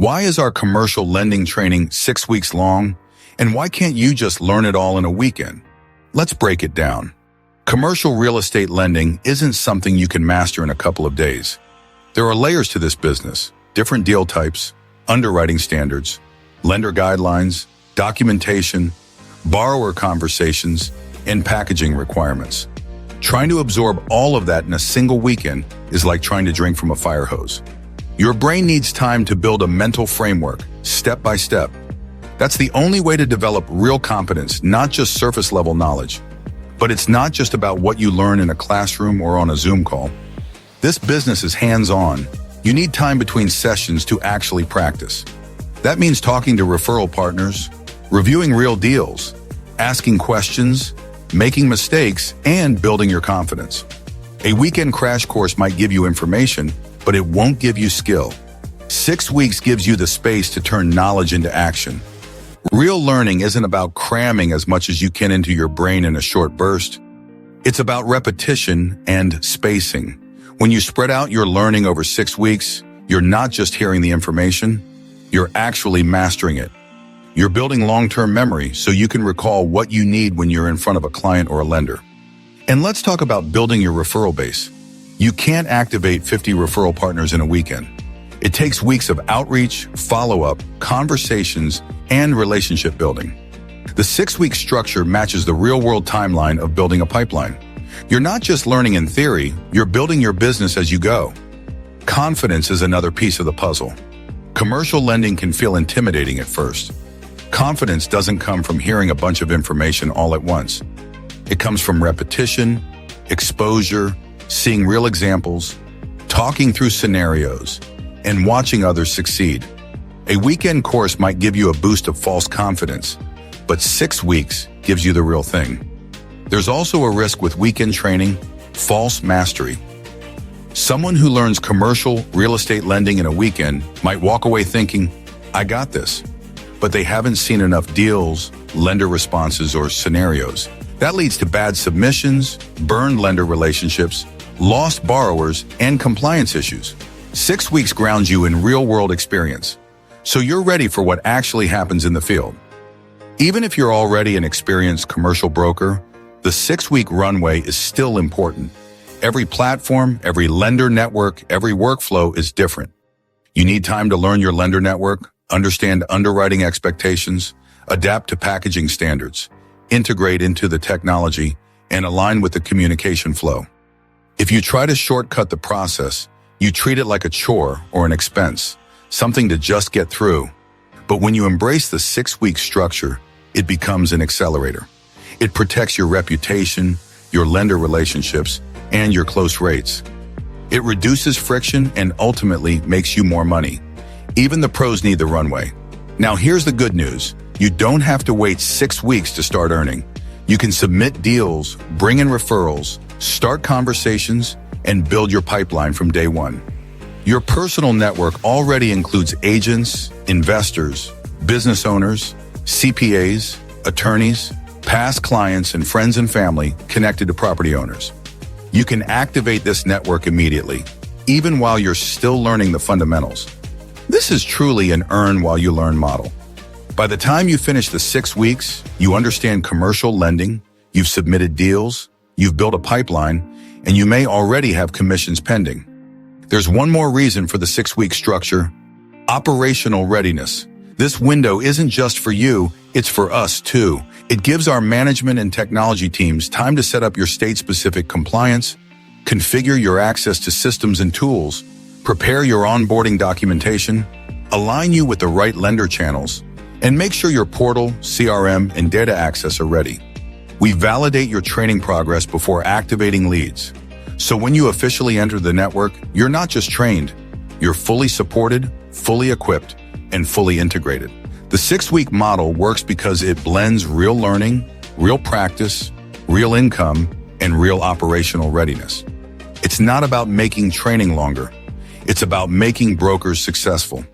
Why is our commercial lending training 6 weeks long? And why can't you just learn it all in a weekend? Let's break it down. Commercial real estate lending isn't something you can master in a couple of days. There are layers to this business: different deal types, underwriting standards, lender guidelines, documentation, borrower conversations, and packaging requirements. Trying to absorb all of that in a single weekend is like trying to drink from a fire hose. Your brain needs time to build a mental framework, step by step. That's the only way to develop real competence, not just surface-level knowledge. But it's not just about what you learn in a classroom or on a Zoom call. This business is hands-on. You need time between sessions to actually practice. That means talking to referral partners, reviewing real deals, asking questions, making mistakes, and building your confidence. A weekend crash course might give you information, but it won't give you skill. 6 weeks gives you the space to turn knowledge into action. Real learning isn't about cramming as much as you can into your brain in a short burst. It's about repetition and spacing. When you spread out your learning over 6 weeks, you're not just hearing the information, you're actually mastering it. You're building long-term memory so you can recall what you need when you're in front of a client or a lender. And let's talk about building your referral base. You can't activate 50 referral partners in a weekend. It takes weeks of outreach, follow-up, conversations, and relationship building. The 6-week structure matches the real-world timeline of building a pipeline. You're not just learning in theory, you're building your business as you go. Confidence is another piece of the puzzle. Commercial lending can feel intimidating at first. Confidence doesn't come from hearing a bunch of information all at once. It comes from repetition, exposure, seeing real examples, talking through scenarios, and watching others succeed. A weekend course might give you a boost of false confidence, but 6 weeks gives you the real thing. There's also a risk with weekend training: false mastery. Someone who learns commercial real estate lending in a weekend might walk away thinking, "I got this," but they haven't seen enough deals, lender responses, or scenarios. That leads to bad submissions, burned lender relationships, lost borrowers, and compliance issues. 6 weeks grounds you in real-world experience, so you're ready for what actually happens in the field. Even if you're already an experienced commercial broker, the 6-week runway is still important. Every platform, every lender network, every workflow is different. You need time to learn your lender network, understand underwriting expectations, adapt to packaging standards, integrate into the technology, and align with the communication flow. If you try to shortcut the process, you treat it like a chore or an expense, something to just get through. But when you embrace the 6-week structure, it becomes an accelerator. It protects your reputation, your lender relationships, and your close rates. It reduces friction and ultimately makes you more money. Even the pros need the runway. Now here's the good news. You don't have to wait 6 weeks to start earning. You can submit deals, bring in referrals, start conversations, and build your pipeline from day one. Your personal network already includes agents, investors, business owners, CPAs, attorneys, past clients, and friends and family connected to property owners. You can activate this network immediately, even while you're still learning the fundamentals. This is truly an earn while you learn model. By the time you finish the 6 weeks, you understand commercial lending, you've submitted deals, you've built a pipeline, and you may already have commissions pending. There's one more reason for the 6-week structure: operational readiness. This window isn't just for you, it's for us too. It gives our management and technology teams time to set up your state-specific compliance, configure your access to systems and tools, prepare your onboarding documentation, align you with the right lender channels, and make sure your portal, CRM, and data access are ready. We validate your training progress before activating leads. So when you officially enter the network, you're not just trained, you're fully supported, fully equipped, and fully integrated. The 6-week model works because it blends real learning, real practice, real income, and real operational readiness. It's not about making training longer. It's about making brokers successful.